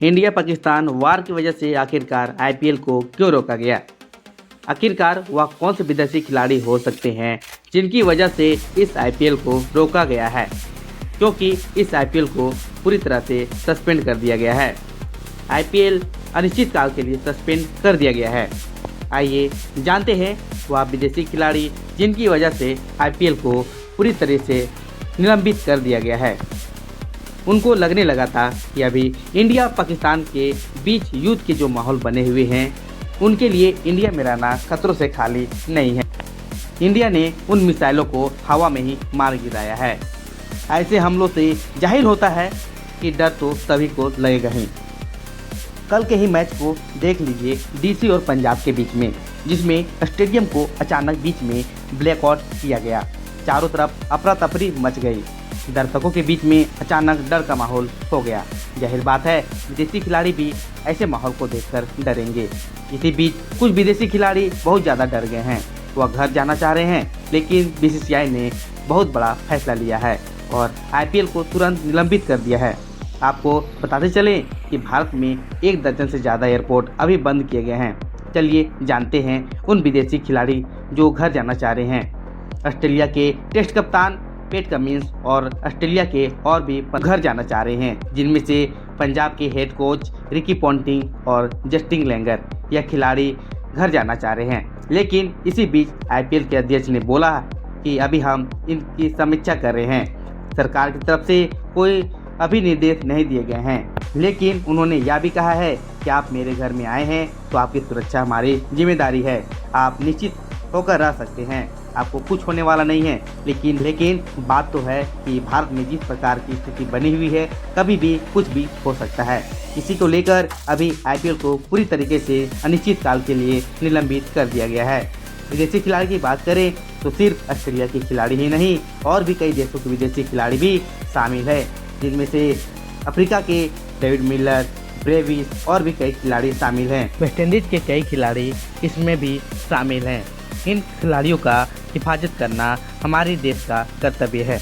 India Pakistan वार की वजह से आखिरकार आईपीएल को क्यों रोका गया? आखिरकार वह कौन से विदेशी खिलाड़ी हो सकते हैं जिनकी वजह से इस आईपीएल को रोका गया है? क्योंकि इस आईपीएल को पूरी तरह से सस्पेंड कर दिया गया है। आईपीएल अनिश्चित काल के लिए सस्पेंड कर दिया गया है। आइए जानते हैं वह विदेशी खिलाड़ी जिनकी वजह से आईपीएल को पूरी तरह से निलंबित कर दिया गया है। उनको लगने लगा था कि अभी इंडिया पाकिस्तान के बीच युद्ध के जो माहौल बने हुए हैं उनके लिए इंडिया में रहना खतरों से खाली नहीं है। इंडिया ने उन मिसाइलों को हवा में ही मार गिराया है। ऐसे हमलों से जाहिर होता है कि डर तो सभी को लगेगा ही। कल के ही मैच को देख लीजिए डीसी और पंजाब के बीच में, जिसमें स्टेडियम को अचानक बीच में ब्लैकआउट किया गया। चारों तरफ अफरा तफरी मच गई। दर्शकों के बीच में अचानक डर का माहौल हो गया। जाहिर बात है विदेशी खिलाड़ी भी ऐसे माहौल को देखकर डरेंगे। इसी बीच कुछ विदेशी खिलाड़ी बहुत ज़्यादा डर गए हैं। वह घर जाना चाह रहे हैं, लेकिन बीसीसीआई ने बहुत बड़ा फैसला लिया है और आईपीएल को तुरंत निलंबित कर दिया है। आपको बताते चलें कि भारत में 1 दर्जन से ज़्यादा एयरपोर्ट अभी बंद किए गए हैं। चलिए जानते हैं उन विदेशी खिलाड़ी जो घर जाना चाह रहे हैं। ऑस्ट्रेलिया के टेस्ट कप्तान पैट कमिंस और ऑस्ट्रेलिया के और भी घर जाना चाह रहे हैं, जिनमें से पंजाब के हेड कोच रिकी पॉन्टिंग और जस्टिन लैंगर यह खिलाड़ी घर जाना चाह रहे हैं। लेकिन इसी बीच आईपीएल के अध्यक्ष ने बोला कि अभी हम इनकी समीक्षा कर रहे हैं। सरकार की तरफ से कोई अभी निर्देश नहीं दिए गए हैं, लेकिन उन्होंने यह भी कहा है कि आप मेरे घर में आए हैं तो आपकी सुरक्षा हमारी जिम्मेदारी है। आप निश्चित होकर रह सकते हैं, आपको कुछ होने वाला नहीं है। लेकिन बात तो है कि भारत में जिस प्रकार की स्थिति बनी हुई है, कभी भी कुछ भी हो सकता है। इसी को लेकर अभी आईपीएल को पूरी तरीके से अनिश्चित काल के लिए निलंबित कर दिया गया है। विदेशी खिलाड़ी की बात करें तो सिर्फ ऑस्ट्रेलिया के खिलाड़ी ही नहीं, और भी कई देशों के विदेशी खिलाड़ी भी शामिल है, जिनमें से अफ्रीका के डेविड मिलर, ब्रेविस और भी कई खिलाड़ी शामिल हैं। वेस्टइंडीज के कई खिलाड़ी इसमें भी शामिल हैं। इन खिलाड़ियों का हिफाजत करना हमारे देश का कर्तव्य है।